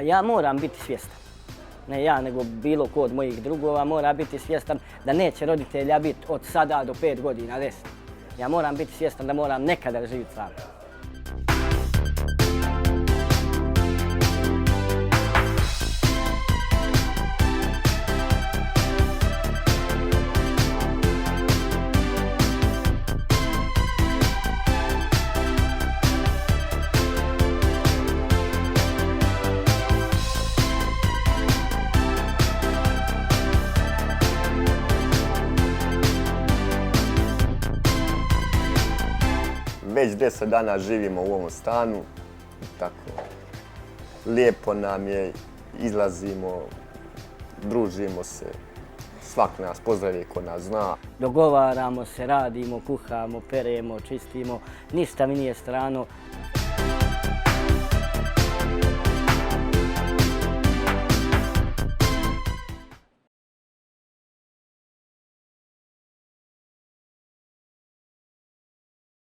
ja moram biti svjestan. Ne ja, nego bilo ko od mojih drugova mora biti svjestan da neće roditelja biti od sada do 5 godina, 10. Ja moram biti svjestan da moram nekada živjeti sam. Već 10 dana živimo u ovom stanu, tako, lijepo nam je, izlazimo, družimo se, svak nas pozdravi ko nas zna. Dogovaramo se, radimo, kuhamo, peremo, čistimo, ništa mi nije strano.